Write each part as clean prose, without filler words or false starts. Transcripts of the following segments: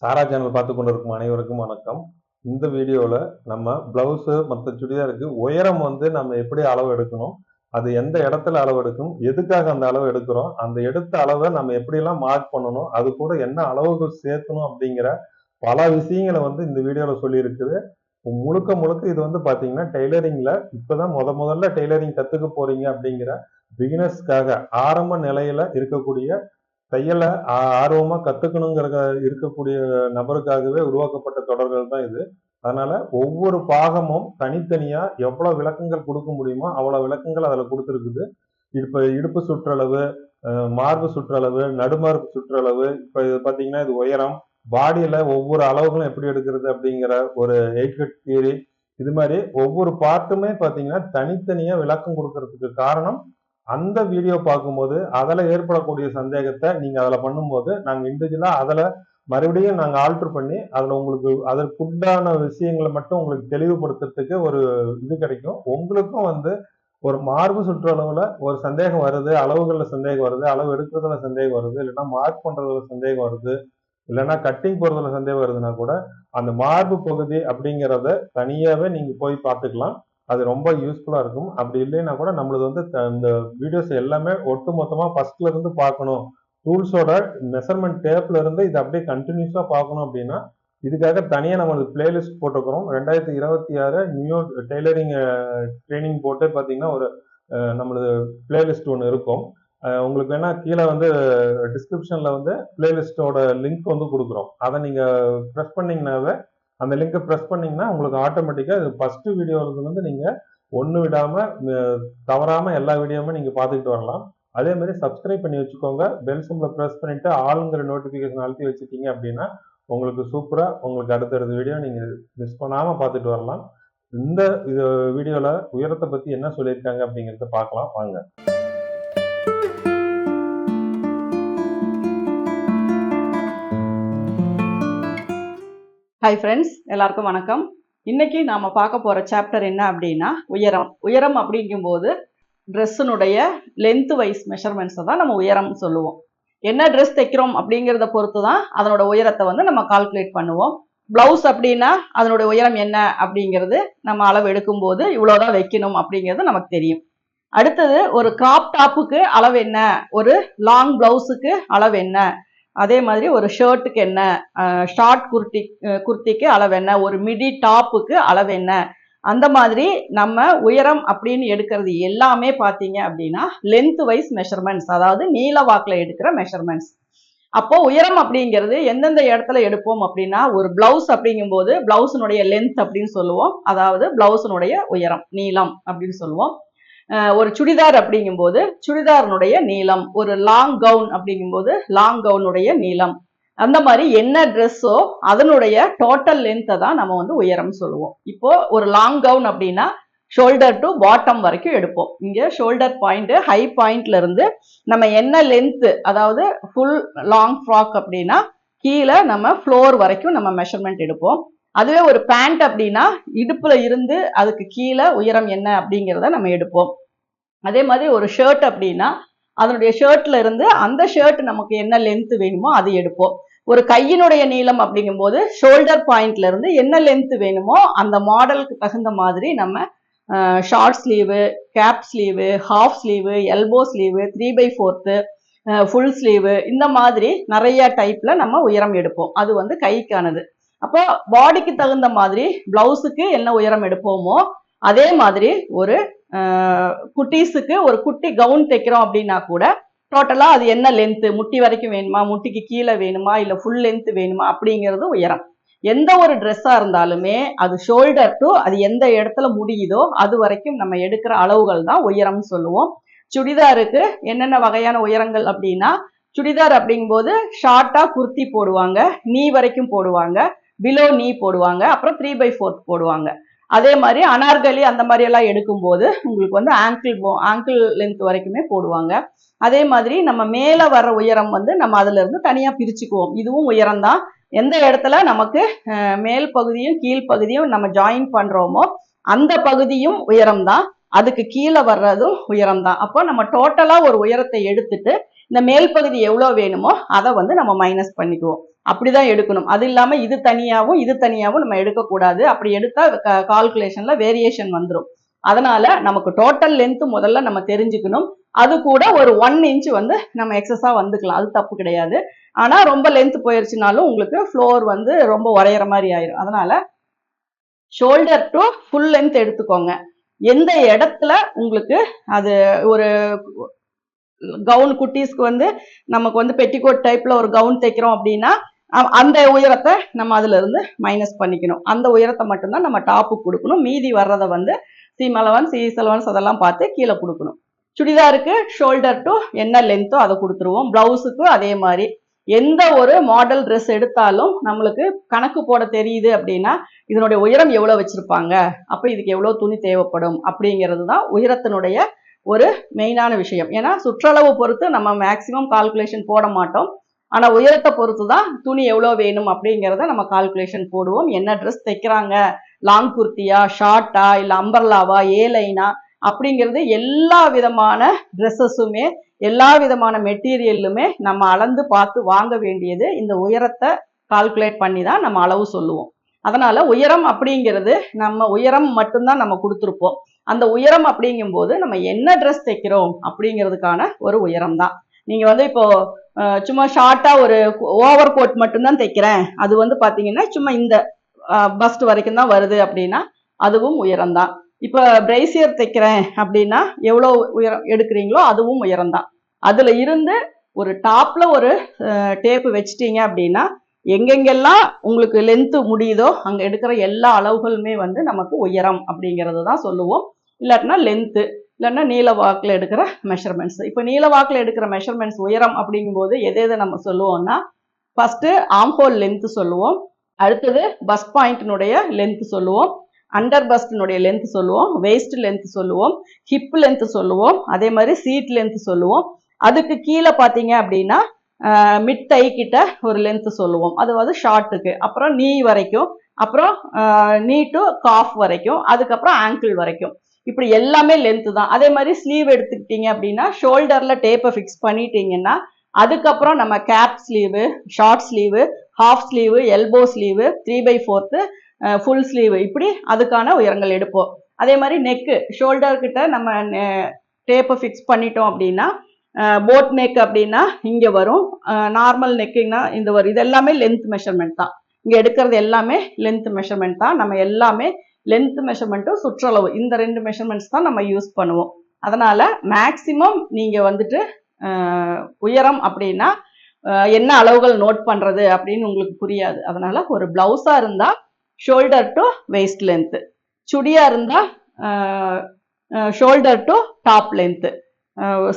சாரா channel பார்த்து கொண்டிருக்கும் அனைவருக்கும் வணக்கம். இந்த வீடியோவில் நம்ம பிளவுஸு மற்ற சுடிதாருக்கு உயரம் நம்ம எப்படி அளவு எடுக்கணும், அது எந்த இடத்துல அளவு எடுக்கணும், எதுக்காக அந்த அளவு எடுக்கிறோம், அந்த எடுத்த அளவை நம்ம எப்படியெல்லாம் மார்க் பண்ணணும், அது கூட என்ன அளவுகள் சேர்க்கணும் அப்படிங்கிற பல விஷயங்களை இந்த வீடியோவில் சொல்லியிருக்குது. முழுக்க முழுக்க இது பார்த்தீங்கன்னா டெய்லரிங்கில் இப்போதான் முதல்ல டெய்லரிங் கற்றுக்க போறீங்க அப்படிங்கிற பிகினர்ஸ்க்காக ஆரம்ப நிலையில இருக்கக்கூடிய தையலை ஆர்வமா கத்துக்கணுங்கிற இருக்கக்கூடிய நபருக்காகவே உருவாக்கப்பட்ட தொடர்கள் தான் இது. அதனால ஒவ்வொரு பாகமும் தனித்தனியா எவ்வளவு விளக்கங்கள் கொடுக்க முடியுமோ அவ்வளவு விளக்கங்கள் அதுல கொடுத்துருக்குது. இப்ப இடுப்பு சுற்றளவு, மார்பு சுற்றளவு, நடுமார்பு சுற்றளவு, இப்ப இது பாத்தீங்கன்னா இது உயரம், பாடியில ஒவ்வொரு அளவுகளும் எப்படி எடுக்கிறது அப்படிங்கிற ஒரு 8 தியரி. இது மாதிரி ஒவ்வொரு பார்ட்டுமே பாத்தீங்கன்னா தனித்தனியா விளக்கம் கொடுக்கறதுக்கு காரணம், அந்த வீடியோ பார்க்கும்போது அதில் ஏற்படக்கூடிய சந்தேகத்தை நீங்கள் அதில் பண்ணும்போது நாங்கள் இண்டிவிஜுவலாக அதில் மறுபடியும் நாங்கள் ஆல்டர் பண்ணி அதில் உங்களுக்கு அதற்குண்டான விஷயங்களை மட்டும் உங்களுக்கு தெளிவுபடுத்துறதுக்கு ஒரு இது கிடைக்கும். உங்களுக்கும் ஒரு மார்பு சுற்றளவில் ஒரு சந்தேகம் வருது, அளவுகளில் சந்தேகம் வருது, அளவு எடுக்கிறதுல சந்தேகம் வருது, இல்லைன்னா மார்க் பண்ணுறதுல சந்தேகம் வருது, இல்லைன்னா கட்டிங் போகிறதுல சந்தேகம் வருதுன்னா கூட அந்த மார்பு பகுதி அப்படிங்கிறத தனியாகவே நீங்கள் போய் பார்த்துக்கலாம். அது ரொம்ப யூஸ்ஃபுல்லாக இருக்கும். அப்படி இல்லைன்னா கூட நம்மளது இந்த வீடியோஸ் எல்லாமே ஒட்டு மொத்தமாக ஃபர்ஸ்ட்ல இருந்து பார்க்கணும், டூல்ஸோட மெஷர்மெண்ட் டேப்ல இருந்து இதை அப்படியே கண்டினியூஸாக பார்க்கணும் அப்படின்னா இதுக்காக தனியாக நம்ம பிளேலிஸ்ட் போட்டுக்கிறோம். 2026 நியூ டெய்லரிங் ட்ரைனிங் போட்டு பார்த்தீங்கன்னா ஒரு நம்மளது பிளேலிஸ்ட் ஒன்று இருக்கும். உங்களுக்கு வேணா கீழே டிஸ்கிரிப்ஷன்ல பிளேலிஸ்டோட லிங்க் கொடுக்குறோம். அதை நீங்க ப்ரெஸ் பண்ணீங்கன்னாவே அந்த லிங்கை ப்ரெஸ் பண்ணீங்கன்னா உங்களுக்கு ஆட்டோமேட்டிக்காக ஃபர்ஸ்ட் வீடியோவில் நீங்கள் ஒன்று விடாமல் தவறாமல் எல்லா வீடியோவுமே நீங்கள் பார்த்துக்கிட்டு வரலாம். அதே மாதிரி சப்ஸ்கிரைப் பண்ணி வச்சுக்கோங்க. பெல் சிம்பிளை ப்ரெஸ் பண்ணிவிட்டு ஆளுங்கிற நோட்டிஃபிகேஷன் அழுத்தி வச்சுட்டீங்க அப்படின்னா உங்களுக்கு சூப்பராக உங்களுக்கு அடுத்தடுத்த வீடியோ நீங்கள் மிஸ் பண்ணாமல் பார்த்துட்டு வரலாம். இந்த வீடியோவில் உயரத்தை பற்றி என்ன சொல்லியிருக்காங்க அப்படிங்கிறத பார்க்கலாம் வாங்க. ஹாய் ஃப்ரெண்ட்ஸ், எல்லாருக்கும் வணக்கம். இன்னைக்கு நாம் பார்க்க போகிற சாப்டர் என்ன அப்படின்னா உயரம். உயரம் அப்படிங்கும்போது ட்ரெஸ்ஸுனுடைய லென்த் வைஸ் மெஷர்மெண்ட்ஸை தான் நம்ம உயரம் சொல்லுவோம். என்ன ட்ரெஸ் தைக்கிறோம் அப்படிங்கிறத பொறுத்து தான் அதனோட உயரத்தை நம்ம கால்குலேட் பண்ணுவோம். ப்ளவுஸ் அப்படின்னா அதனுடைய உயரம் என்ன அப்படிங்கிறது நம்ம அளவு எடுக்கும்போது இவ்வளோதான் வைக்கணும் அப்படிங்கிறது நமக்கு தெரியும். அடுத்தது ஒரு கிராப் டாப்புக்கு அளவு என்ன, ஒரு லாங் ப்ளவுஸுக்கு அளவு என்ன, அதே மாதிரி ஒரு ஷர்ட்டுக்கு என்ன, ஷார்ட் குர்த்திக்கு அளவு என்ன, ஒரு மிடி டாப்புக்கு அளவு என்ன, அந்த மாதிரி நம்ம உயரம் அப்படின்னு எடுக்கிறது எல்லாமே பார்த்தீங்க அப்படின்னா லென்த் வைஸ் மெஷர்மெண்ட்ஸ், அதாவது நீள வாக்கில் எடுக்கிற மெஷர்மெண்ட்ஸ். அப்போ உயரம் அப்படிங்கிறது எந்தெந்த இடத்துல எடுப்போம் அப்படின்னா, ஒரு பிளவுஸ் அப்படிங்கும்போது பிளவுஸினுடைய லென்த் அப்படின்னு சொல்லுவோம், அதாவது பிளவுஸினுடைய உயரம் நீளம் அப்படின்னு சொல்லுவோம். ஒரு சுடிதார் அப்படிங்கும்போது சுடிதாரினுடைய நீளம், ஒரு லாங் கவுன் அப்படிங்கும்போது லாங் கவுனுடைய நீளம், அந்த மாதிரி என்ன ட்ரெஸ்ஸோ அதனுடைய டோட்டல் லென்த்தை தான் நம்ம உயரம் சொல்லுவோம். இப்போ ஒரு லாங் கவுன் அப்படின்னா ஷோல்டர் டு பாட்டம் வரைக்கும் எடுப்போம். இங்கே ஷோல்டர் பாயிண்ட் ஹை பாயிண்ட்ல இருந்து நம்ம என்ன லென்த்து, அதாவது ஃபுல் லாங் ஃப்ராக் அப்படின்னா கீழே நம்ம ஃப்ளோர் வரைக்கும் நம்ம மெஷர்மெண்ட் எடுப்போம். அதுவே ஒரு பேண்ட் அப்படின்னா இடுப்புல இருந்து அதுக்கு கீழே உயரம் என்ன அப்படிங்கிறத நம்ம எடுப்போம். அதே மாதிரி ஒரு ஷர்ட் அப்படின்னா அதனுடைய ஷர்ட்ல இருந்து அந்த ஷர்ட் நமக்கு என்ன லென்த் வேணுமோ அது எடுப்போம். ஒரு கையினுடைய நீளம் அப்படிங்கும்போது ஷோல்டர் பாயிண்ட்ல இருந்து என்ன லென்த் வேணுமோ அந்த மாடலுக்கு தகுந்த மாதிரி நம்ம short sleeve, cap sleeve, half sleeve, elbow sleeve, 3/4, full sleeve, இந்த மாதிரி நிறைய டைப்ல நம்ம உயரம் எடுப்போம். அது கைக்கானது. அப்போ பாடிக்கு தகுந்த மாதிரி பிளவுஸுக்கு என்ன உயரம் எடுப்போமோ அதே மாதிரி ஒரு குட்டீஸுக்கு ஒரு குட்டி கவுன் தைக்கிறோம் அப்படின்னா கூட டோட்டலா அது என்ன லென்த்து, முட்டி வரைக்கும் வேணுமா, முட்டிக்கு கீழே வேணுமா, இல்லை ஃபுல் லென்த் வேணுமா அப்படிங்கிறது உயரம். எந்த ஒரு ட்ரெஸ்ஸா இருந்தாலுமே அது ஷோல்டர் டு அது எந்த இடத்துல முடியுதோ அது வரைக்கும் நம்ம எடுக்கிற அளவுகள் தான் உயரம் சொல்லுவோம். சுடிதாருக்கு என்னென்ன வகையான உயரங்கள் அப்படின்னா, சுடிதார் அப்படிங்கும்போது ஷார்ட்டா குர்த்தி போடுவாங்க, நீ வரைக்கும் போடுவாங்க, பிலோ நீ போடுவாங்க, அப்புறம் 3/4 போடுவாங்க. அதே மாதிரி அனார்கலி அந்த மாதிரி எல்லாம் எடுக்கும்போது உங்களுக்கு ஆங்கிள் லென்த் வரைக்குமே போடுவாங்க. அதே மாதிரி நம்ம மேல வர்ற உயரம் நம்ம அதுல இருந்து தனியா பிரிச்சுக்குவோம். இதுவும் உயரம் தான். எந்த இடத்துல நமக்கு மேல் பகுதியும் கீழ் பகுதியும் நம்ம ஜாயின் பண்றோமோ அந்த பகுதியும் உயரம் தான், அதுக்கு கீழே வர்றதும் உயரம் தான். அப்போ நம்ம டோட்டலா ஒரு உயரத்தை எடுத்துட்டு இந்த மேல் பகுதி எவ்வளவு வேணுமோ அதை நம்ம மைனஸ் பண்ணிக்குவோம். அப்படிதான் எடுக்கணும். அது இல்லாம இது தனியாவும் நம்ம எடுக்கக்கூடாது. அப்படி எடுத்தா கால்குலேஷன்ல வேரியேஷன் வந்துடும். அதனால நமக்கு டோட்டல் லென்த் முதல்ல நம்ம தெரிஞ்சுக்கணும். அது கூட ஒரு 1 இன்ச் வந்து நம்ம எக்ஸஸா வந்துக்கலாம். அது தப்பு கிடையாது. ஆனா ரொம்ப லென்த் போயிருச்சுனாலும் உங்களுக்கு ஃப்ளோர் வந்து ரொம்ப உரையிற மாதிரி ஆயிரும். அதனால ஷோல்டர் டு ஃபுல் லென்த் எடுத்துக்கோங்க. எந்த இடத்துல உங்களுக்கு அது ஒரு கவுன் குட்டீஸ்க்கு வந்து நமக்கு வந்து பெட்டிகோட் டைப்ல ஒரு கவுன் தைக்கிறோம் அப்படின்னா அந்த உயரத்தை நம்ம அதுல இருந்து மைனஸ் பண்ணிக்கணும். அந்த உயரத்தை மட்டும்தான் நம்ம டாப்புக்கு கொடுக்கணும். மீதி வர்றதை வந்து சீம் அலவன்ஸ், ஈஸ் அலவன்ஸ் அதெல்லாம் பார்த்து கீழே கொடுக்கணும். சுடிதாருக்கு ஷோல்டர் டு என்ன லென்த்தோ அதை கொடுத்துருவோம். பிளவுஸுக்கு அதே மாதிரி. எந்த ஒரு மாடல் ட்ரெஸ் எடுத்தாலும் நம்மளுக்கு கணக்கு போட தெரியுது அப்படின்னா இதனுடைய உயரம் எவ்வளவு வச்சிருப்பாங்க, அப்ப இதுக்கு எவ்வளவு துணி தேவைப்படும் அப்படிங்கிறது தான் உயரத்தினுடைய ஒரு மெயினான விஷயம். ஏன்னா சுற்றளவு பொறுத்து நம்ம மேக்சிமம் கால்குலேஷன் போட மாட்டோம். ஆனா உயரத்தை பொறுத்து தான் துணி எவ்வளவு வேணும் அப்படிங்கிறத நம்ம கால்குலேஷன் போடுவோம். என்ன ட்ரெஸ் தைக்கிறாங்க, லாங் குர்த்தியா, ஷார்ட்டா, இல்ல அம்பர்லாவா, ஏ லைனா அப்படிங்கிறது எல்லா விதமான ட்ரெஸ்ஸஸுமே எல்லா விதமான மெட்டீரியலுமே நம்ம அளந்து பார்த்து வாங்க வேண்டியது இந்த உயரத்தை கால்குலேட் பண்ணி தான் நம்ம அளவு சொல்லுவோம். அதனால உயரம் அப்படிங்கிறது நம்ம உயரம் மட்டும்தான் நம்ம கொடுத்துருப்போம். அந்த உயரம் அப்படிங்கும்போது நம்ம என்ன ட்ரெஸ் தைக்கிறோம் அப்படிங்கிறதுக்கான ஒரு உயரம் தான். நீங்க வந்து இப்போ சும்மா ஷார்ட்டா ஒரு ஓவர் கோட் மட்டும்தான் தைக்கிறேன், அது வந்து பாத்தீங்கன்னா சும்மா இந்த பஸ்ட் வரைக்கும் தான் வருது அப்படின்னா அதுவும் உயரம் தான். இப்ப பிரைசியர் தைக்கிறேன் அப்படின்னா எவ்வளவு உயரம் எடுக்கிறீங்களோ அதுவும் உயரம் தான். அதுல இருந்து ஒரு டாப்ல ஒரு டேப்பு வச்சிட்டீங்க அப்படின்னா எங்கெங்கெல்லாம் உங்களுக்கு லென்த் முடியுதோ அங்க எடுக்கிற எல்லா அளவுகளுமே வந்து நமக்கு உயரம் அப்படிங்கிறது தான் சொல்லுவோம். இல்லாட்டினா லென்த்து, இல்லைன்னா நீல வாக்கில் எடுக்கிற மெஷர்மெண்ட்ஸ். இப்போ நீல வாக்கில் எடுக்கிற மெஷர்மெண்ட்ஸ் உயரம் அப்படிங்கும்போது எதை நம்ம சொல்லுவோம்னா ஃபர்ஸ்ட் ஆம்ஹோல் லென்த் சொல்லுவோம், அடுத்தது பஸ்ட் பாயிண்டினுடைய லென்த் சொல்லுவோம், அண்டர் பஸ்டினுடைய லென்த் சொல்லுவோம், வெயிஸ்ட் லென்த் சொல்லுவோம், ஹிப் லென்த் சொல்லுவோம், அதே மாதிரி சீட் லென்த் சொல்லுவோம். அதுக்கு கீழே பார்த்தீங்க அப்படின்னா மிட் தை கிட்ட ஒரு லென்த் சொல்லுவோம், அது வந்து ஷார்ட்டுக்கு. அப்புறம் நீ வரைக்கும், அப்புறம் நீ டு காஃப் வரைக்கும், அதுக்கப்புறம் ஆங்கிள் வரைக்கும். இப்படி எல்லாமே லென்த் தான். அதே மாதிரி ஸ்லீவ் எடுத்துக்கிட்டீங்க அப்படின்னா ஷோல்டர்ல டேப்பை ஃபிக்ஸ் பண்ணிட்டீங்கன்னா அதுக்கப்புறம் நம்ம cap sleeve, short sleeve, half sleeve, elbow sleeve, 3/4 full sleeve, இப்படி அதுக்கான உயரங்கள் எடுப்போம். அதே மாதிரி நெக்கு, ஷோல்டர் கிட்ட நம்ம டேப்பை ஃபிக்ஸ் பண்ணிட்டோம் அப்படின்னா போட் நெக் அப்படின்னா இங்க வரும், நார்மல் நெக்குன்னா இந்த வரும். இது எல்லாமே லென்த் மெஷர்மெண்ட் தான். இங்க எடுக்கிறது எல்லாமே லென்த் மெஷர்மெண்ட் தான். நம்ம எல்லாமே லென்த் மெஷர்மெண்ட்டும் சுற்றளவு இந்த 2 மெஷர்மெண்ட்ஸ் தான் நம்ம யூஸ் பண்ணுவோம். அதனால மேக்சிமம் நீங்க வந்துட்டு உயரம் அப்படின்னா என்ன அளவுகள் நோட் பண்றது அப்படின்னு உங்களுக்கு புரியாது. அதனால ஒரு பிளவுஸா இருந்தா ஷோல்டர் டு வெயிஸ்ட் லென்த், சுடியா இருந்தா ஷோல்டர் டு டாப் லென்த்,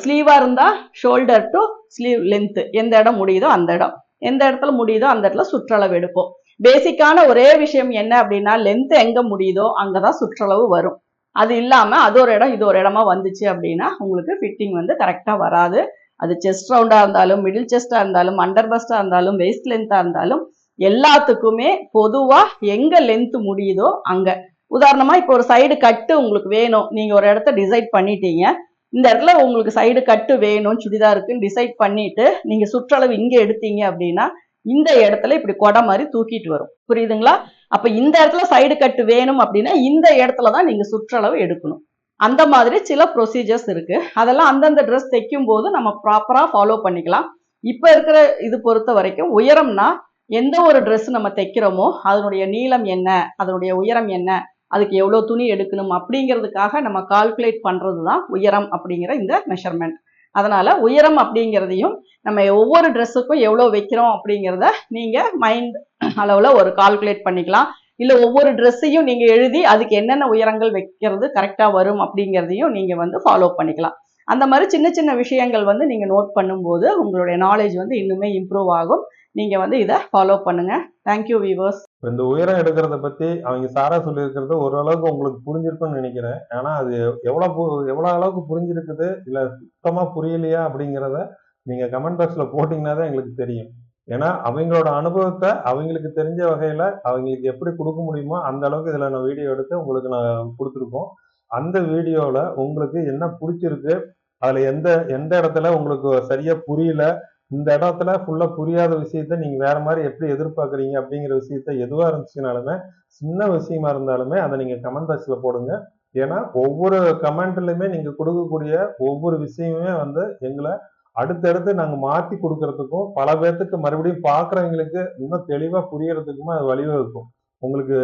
ஸ்லீவா இருந்தா ஷோல்டர் டு ஸ்லீவ் லென்த், எந்த இடம் முடியுதோ அந்த இடம், எந்த இடத்துல முடியுதோ அந்த இடத்துல சுற்றளவு எடுப்போம். பேசிக்கான ஒரே விஷயம் என்ன அப்படின்னா லென்த் எங்க முடியுதோ அங்கதான் சுற்றளவு வரும். அது இல்லாம அது ஒரு இடம் இது ஒரு இடமா வந்துச்சு அப்படின்னா உங்களுக்கு ஃபிட்டிங் வந்து கரெக்டா வராது. அது செஸ்ட் ரவுண்டா இருந்தாலும், மிடில் செஸ்டா இருந்தாலும், அண்டர் பஸ்டா இருந்தாலும், வெயிஸ்ட் லென்த்தா இருந்தாலும் எல்லாத்துக்குமே பொதுவா எங்க லென்த் முடியுதோ அங்க. உதாரணமா இப்போ ஒரு சைடு கட்டு உங்களுக்கு வேணும், நீங்க ஒரு இடத்த டிசைட் பண்ணிட்டீங்க, இந்த இடத்துல உங்களுக்கு சைடு கட்டு வேணும் சுடிதாருக்குன்னு டிசைட் பண்ணிட்டு நீங்க சுற்றளவு இங்க எடுத்தீங்க அப்படின்னா இந்த இடத்துல இப்படி கொடை மாதிரி தூக்கிட்டு வரும். புரியுதுங்களா? அப்ப இந்த இடத்துல சைடு கட்டு வேணும் அப்படின்னா இந்த இடத்துலதான் நீங்க சுற்றளவு எடுக்கணும். அந்த மாதிரி சில ப்ரொசீஜர்ஸ் இருக்கு. அதெல்லாம் அந்தந்த ட்ரெஸ் தைக்கும் போது நம்ம ப்ராப்பரா ஃபாலோ பண்ணிக்கலாம். இப்ப இருக்கிற இது பொறுத்த வரைக்கும் உயரம்னா எந்த ஒரு ட்ரெஸ் நம்ம தைக்கிறோமோ அதனுடைய நீளம் என்ன, அதனுடைய உயரம் என்ன, அதுக்கு எவ்வளவு துணி எடுக்கணும் அப்படிங்கிறதுக்காக நம்ம கால்குலேட் பண்றதுதான் உயரம் அப்படிங்கிற இந்த மெஷர்மெண்ட். அதனால உயரம் அப்படிங்கிறதையும் நம்ம ஒவ்வொரு ட்ரெஸ்ஸுக்கும் எவ்வளவு வைக்கிறோம் அப்படிங்கிறத நீங்க மைண்ட் அளவுல ஒரு கால்குலேட் பண்ணிக்கலாம். இல்ல ஒவ்வொரு ட்ரெஸ்ஸையும் நீங்க எழுதி அதுக்கு என்னென்ன உயரங்கள் வைக்கிறது கரெக்டா வரும் அப்படிங்கிறதையும் நீங்க வந்து ஃபாலோ பண்ணிக்கலாம். அந்த மாதிரி சின்ன சின்ன விஷயங்கள் வந்து நீங்க நோட் பண்ணும்போது உங்களுடைய நாலேஜ் வந்து இன்னுமே இம்ப்ரூவ் ஆகும். நீங்க வந்து இதை ஃபாலோ பண்ணுங்க. Thank you viewers. இந்த உயரம் எடுக்கிறத பத்தி அவங்க சாரா சொல்லியிருக்கிறது ஓரளவுக்கு உங்களுக்கு புரிஞ்சிருக்கும்னு நினைக்கிறேன். ஆனா அது எவ்வளவு அளவுக்கு புரிஞ்சிருக்குது இல்ல சுத்தமா புரியலையா அப்படிங்கிறத நீங்க கமெண்ட் பாக்ஸ்ல போட்டீங்கன்னா தான் எங்களுக்கு தெரியும். ஏன்னா அவங்களோட அனுபவத்தை அவங்களுக்கு தெரிஞ்ச வகையில அவங்களுக்கு எப்படி கொடுக்க முடியுமோ அந்த அளவுக்கு இதுல நான் வீடியோ எடுத்து உங்களுக்கு நான் கொடுத்துருக்கோம். அந்த வீடியோல உங்களுக்கு என்ன பிடிச்சிருக்கு, அதுல எந்த எந்த இடத்துல உங்களுக்கு சரியா புரியல, இந்த இடத்துல ஃபுல்லா புரியாத விஷயத்த நீங்க வேற மாதிரி எப்படி எதிர்பார்க்குறீங்க அப்படிங்கிற விஷயத்த எதுவா இருந்துச்சுனாலுமே, சின்ன விஷயமா இருந்தாலுமே அதை நீங்க கமெண்ட் பாக்ஸ்ல போடுங்க. ஏன்னா ஒவ்வொரு கமெண்ட்லயுமே நீங்க கொடுக்கக்கூடிய ஒவ்வொரு விஷயமுமே வந்து எங்களை அடுத்தடுத்து நாங்க மாத்தி கொடுக்கறதுக்கும், பல பேர்த்துக்கு மறுபடியும் பார்க்குறவங்களுக்கு இன்னும் தெளிவா புரியறதுக்குமே அது வழிவகுக்கும். உங்களுக்கு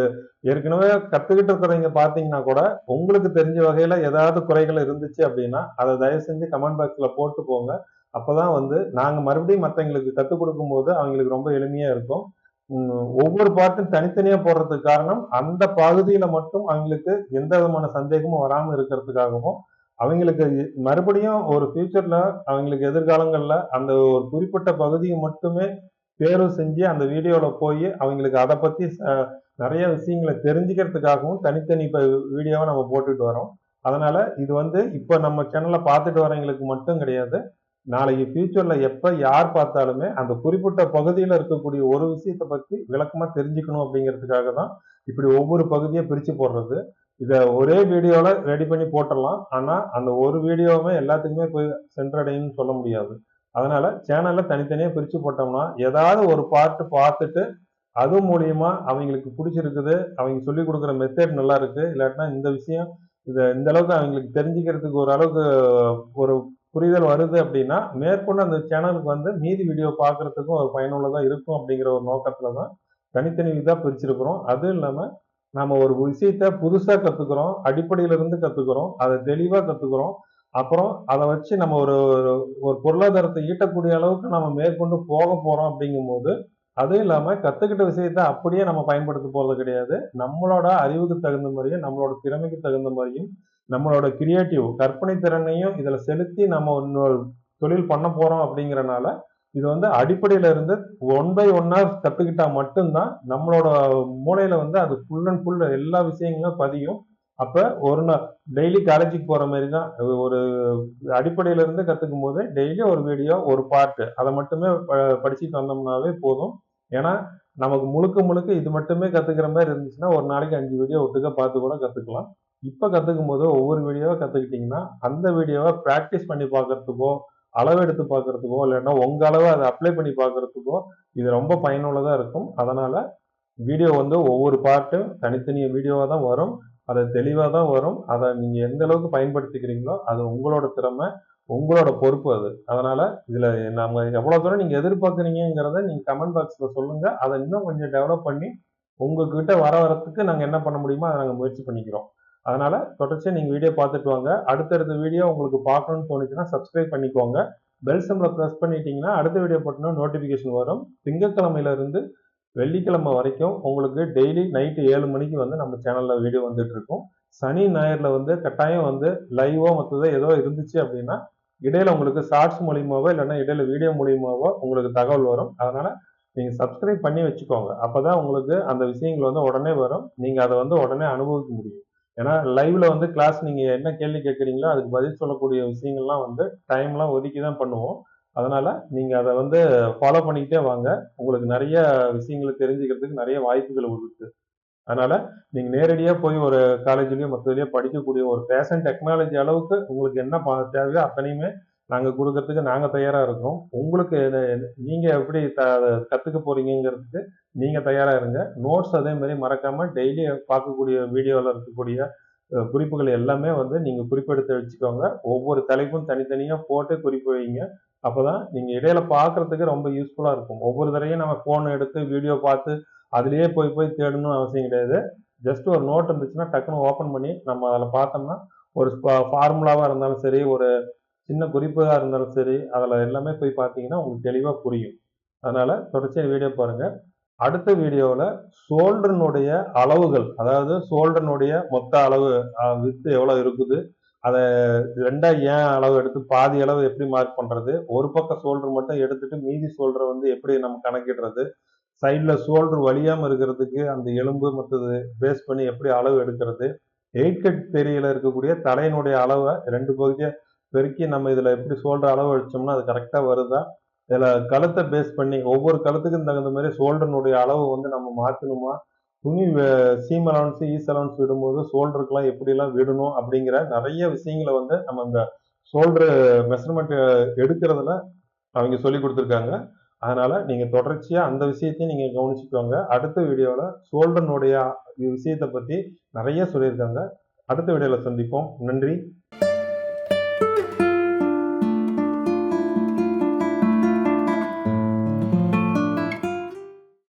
ஏற்கனவே கத்துக்கிட்டு இருக்கிறவங்க பார்த்தீங்கன்னா கூட, உங்களுக்கு தெரிஞ்ச வகையில ஏதாவது குறைகள் இருந்துச்சு அப்படின்னா, அத தயவு செஞ்சு கமெண்ட் பாக்ஸ்ல போட்டு போங்க. அப்பதான் வந்து நாங்க மறுபடியும் மத்தவங்களுக்கு கத்துக் கொடுக்கும்போது அவங்களுக்கு ரொம்ப எளிமையா இருக்கும். ஒவ்வொரு பார்ட்டும் தனித்தனியா போடுறதுக்கு காரணம், அந்த பகுதியில மட்டும் அவங்களுக்கு எந்த விதமான சந்தேகமும் வராம இருக்கிறதுக்காகவும், அவங்களுக்கு மறுபடியும் ஒரு ஃபியூச்சர்ல அவங்களுக்கு எதிர்காலங்கள்ல அந்த ஒரு குறிப்பிட்ட பகுதிய மட்டுமே தேர்வு செஞ்சு அந்த வீடியோல போயி அவங்களுக்கு அத பத்தி நெறைய விஷயங்கள தெரிஞ்சுக்கிறதுக்காகவும் தனித்தனி வீடியோவா நம்ம போட்டுட்டு வரோம். அதனால இது வந்து இப்ப நம்ம சேனல்ல பார்த்துட்டு வரவங்களுக்கு மட்டும் கிடையாது. நாளைக்கு ஃபியூச்சர்ல எப்ப யார் பார்த்தாலுமே அந்த குறிப்பிட்ட பகுதியில இருக்கக்கூடிய ஒரு விஷயத்த பத்தி விளக்கமா தெரிஞ்சுக்கணும் அப்படிங்கிறதுக்காக தான் இப்படி ஒவ்வொரு பகுதியா பிரிச்சு போடுறது. இத ஒரே வீடியோல ரெடி பண்ணி போட்டுறலாம். ஆனா அந்த ஒரு வீடியோவுமே எல்லாத்துக்குமே போய் சென்றடையும்னு சொல்ல முடியாது. அதனால சேனல்ல தனித்தனியா பிரிச்சு போட்டோம்னா, ஏதாவது ஒரு பார்ட் பார்த்துட்டு அது மூலியமா அவங்களுக்கு புடிச்சிருக்குது, அவங்க சொல்லிக் குடுக்குற மெத்தட் நல்லா இருக்கு. இல்லாட்டினா இந்த விஷயம் இந்த அளவுக்கு அவங்களுக்கு தெரிஞ்சுக்கிறதுக்கு ஓரளவுக்கு ஒரு புரிதல் வருது அப்படின்னா, மேற்கொண்டு அந்த சேனலுக்கு வந்து மீதி வீடியோ பார்க்கறதுக்கும் ஒரு பயனுள்ளதா இருக்கும் அப்படிங்கிற ஒரு நோக்கத்துல தான் தனித்தனி இதா பிரிச்சிருக்கிறோம். அதுவும் இல்லாம நாம ஒரு விஷயத்த புதுசா கத்துக்கிறோம். அடிப்படையில இருந்து கத்துக்கிறோம். அத தெளிவா கத்துக்கிறோம். அப்புறம் அத வச்சு நம்ம ஒரு ஒரு பொருளாதாரத்தை ஈட்டக்கூடிய அளவுக்கு நம்ம மேற்கொண்டு போக போறோம் அப்படிங்கும்போது, அதுவும் இல்லாம கத்துக்கிட்ட விஷயத்த அப்படியே நம்ம பயன்படுத்த போறது கிடையாது. நம்மளோட அறிவுக்கு தகுந்த மாரியும், நம்மளோட திறமைக்கு தகுந்த மாரியும், நம்மளோட கிரியேட்டிவ் கற்பனை திறனையும் இதுல செலுத்தி நம்ம இன்னொரு தொழில் பண்ண போறோம் அப்படிங்கிறனால, இது வந்து அடிப்படையில இருந்து ஒன் பை ஒன்னா கத்துக்கிட்டா மட்டும்தான் நம்மளோட மூளையில வந்து அது ஃபுல் அண்ட் ஃபுல் எல்லா விஷயங்களும் பதியும். அப்ப ஒரு நாள் டெய்லி காலேஜுக்கு போற மாரி தான் ஒரு அடிப்படையில இருந்து கத்துக்கும்போது டெய்லி ஒரு வீடியோ, ஒரு பார்ட் அத மட்டுமே படிச்சுட்டு வந்தோம்னாவே போதும். ஏன்னா, நமக்கு முழுக்க முழுக்க இது மட்டுமே கத்துக்கிற மாரி இருந்துச்சுன்னா, ஒரு நாளைக்கு 5 வீடியோ ஒட்டுக்கா பார்த்து கூட கத்துக்கலாம். இப்ப கத்துக்கும்போது ஒவ்வொரு வீடியோவா கத்துக்கிட்டீங்கன்னா, அந்த வீடியோவ பிராக்டிஸ் பண்ணி பார்க்கறதுக்கோ, அளவெடுத்து பார்க்கறதுக்கோ, இல்லன்னா உங்க அளவ அத அப்ளை பண்ணி பார்க்கறதுக்கோ, இது ரொம்ப பயனுள்ளதா இருக்கும். அதனால வீடியோ வந்து ஒவ்வொரு பார்ட்டும் தனித்தனி வீடியோவா தான் வரும். அது தெளிவா தான் வரும். அத நீங்க எந்த அளவுக்கு பயன்படுத்திக்கிறீங்களோ, அது உங்களோட திறமை, உங்களோட பொறுப்பு அது. அதனால இதுல நம்ம எவ்வளவு தூரம் நீங்க எதிர்பார்க்கிறீங்கங்கிறத நீங்க கமெண்ட் பாக்ஸ்ல சொல்லுங்க. அத இன்னும் கொஞ்சம் டெவலப் பண்ணி உங்ககிட்ட வரதுக்கு நாங்க என்ன பண்ண முடியுமோ அத நாங்க முயற்சி பண்ணிக்கிறோம். அதனால தொடர்ச்சியா நீங்க வீடியோ பார்த்துட்டு வாங்க. அடுத்தடுத்த வீடியோ உங்களுக்கு பார்க்கணும்னு தோணுச்சுன்னா சப்ஸ்கிரைப் பண்ணிக்கோங்க. பெல் சிம்பல பிரஸ் பண்ணிட்டீங்கன்னா, அடுத்த வீடியோ போட்டோம்னா நோட்டிஃபிகேஷன் வரும். திங்கட்கிழமையில இருந்து வெள்ளிக்கிழமை வரைக்கும் உங்களுக்கு டெய்லி நைட் 7 மணிக்கு வந்து நம்ம சேனல்ல வீடியோ வந்துட்டு இருக்கும். சனி, ஞாயிறுல வந்து கட்டாயம் வந்து லைவோ மத்ததோ ஏதோ இருந்துச்சு அப்படின்னா, இடையில உங்களுக்கு ஷார்ட்ஸ் மூலியமாவோ இல்லன்னா இடையில வீடியோ மூலியமாவோ உங்களுக்கு தகவல் வரும். அதனால நீங்க சப்ஸ்கிரைப் பண்ணி வச்சுக்கோங்க. அப்பதான் உங்களுக்கு அந்த விஷயங்கள் வந்து உடனே வரும். நீங்க அத வந்து உடனே அனுபவிக்க முடியும். ஏன்னா லைவ்ல வந்து கிளாஸ் நீங்க என்ன கேள்வி கேட்கிறீங்களோ அதுக்கு பதில் சொல்லக்கூடிய விஷயங்கள்லாம் வந்து டைம்லாம் ஒதுக்கி தான் பண்ணுவோம். அதனால நீங்க அத வந்து ஃபாலோ பண்ணிக்கிட்டே வாங்க. உங்களுக்கு நெறைய விஷயங்கள தெரிஞ்சுக்கிறதுக்கு நெறைய வாய்ப்புகள் இருக்கு. அதனால நீங்க நேரடியா போய் ஒரு காலேஜ்லயோ, மத்ததுலயோ படிக்கக்கூடிய ஒரு ஃபேஷன் டெக்னாலஜி அளவுக்கு உங்களுக்கு என்ன தேவையோ அத்தனையுமே நாங்க குடுக்கறதுக்கு நாங்க தயாரா இருக்கோம். உங்களுக்கு நீங்க எப்படி கத்துக்க போறீங்கங்கிறதுக்கு நீங்க தயாரா இருங்க. நோட்ஸ் அதே மாரி மறக்காம டெய்லி பார்க்கக்கூடிய வீடியோல இருக்கக்கூடிய குறிப்புகள் எல்லாமே வந்து நீங்க குறிப்பெடுத்து வச்சுக்கோங்க. ஒவ்வொரு தலைப்பும் தனித்தனியா போட்டு குறிப்பு வைங்க. அப்பதான் நீங்க இடையில பார்க்கறதுக்கு ரொம்ப யூஸ்ஃபுல்லா இருக்கும். ஒவ்வொரு தடவையும் நம்ம ஃபோன் எடுத்து வீடியோ பார்த்து அதிலேயே போய் போய் தேடணும்னு அவசியம் கிடையாது. ஜஸ்ட் ஒரு நோட் இருந்துச்சுன்னா டக்குனு ஓப்பன் பண்ணி நம்ம அதில பார்த்தோம்னா, ஒரு ஃபார்முலாவா இருந்தாலும் சரி, ஒரு சின்ன குறிப்பா இருந்தாலும் சரி, அதில எல்லாமே போய் பார்த்தீங்கன்னா உங்களுக்கு தெளிவா புரியும். அதனால தொடர்ச்சியா வீடியோ பாருங்க. அடுத்த வீடியோவுல ஷோல்டர்னுடைய அளவுகள், அதாவது ஷோல்டர்னுடைய மொத்த அளவு விட்த் எவ்வளோ இருக்குது? அத 2ஆ ஏன் அளவு எடுத்து பாதி அளவு எப்படி மார்க் பண்றது? ஒரு பக்கம் ஷோல்டர் மட்டும் எடுத்துட்டு மீதி ஷோல்டர வந்து எப்படி நம்ம கணக்கிடுறது? சைடுல ஷோல்டர் வலியாம இருக்கிறதுக்கு அந்த எலும்பு மத்தது பேஸ் பண்ணி எப்படி அளவு எடுக்கிறது? 8 கட் தியரியில இருக்கக்கூடிய தலையினுடைய அளவ 2 பகுதியா பெருக்கி நம்ம இதுல எப்படி ஷோல்டர் அளவு அடிச்சோம்னா அது கரெக்ட்டா வருதா? இதுல கழுத்த பேஸ் பண்ணி ஒவ்வொரு கழுத்துக்கும் தகுந்த மாரி ஷோல்டர்னுடைய அளவு வந்து நம்ம மாத்தணுமா? துணி சீம் அலவன்ஸ், ஈஸ் அலவன்ஸ் விடும்போது ஷோல்டருக்குலாம் எப்படிலாம் விடணும்? அப்படிங்கிற நெறைய விஷயங்கள வந்து நம்ம இந்த ஷோல்டர் மெஷர்மென்ட் எடுக்கிறதுல அவங்க சொல்லி கொடுத்துருக்காங்க. அதனால நீங்க தொடர்ச்சியா அந்த விஷயத்தையும் நீங்க கவனிச்சுக்கோங்க. அடுத்த வீடியோல ஷோல்டர்னுடைய விஷயத்தை பத்தி நிறைய சொல்லியிருக்காங்க. அடுத்த வீடியோல சந்திப்போம். நன்றி.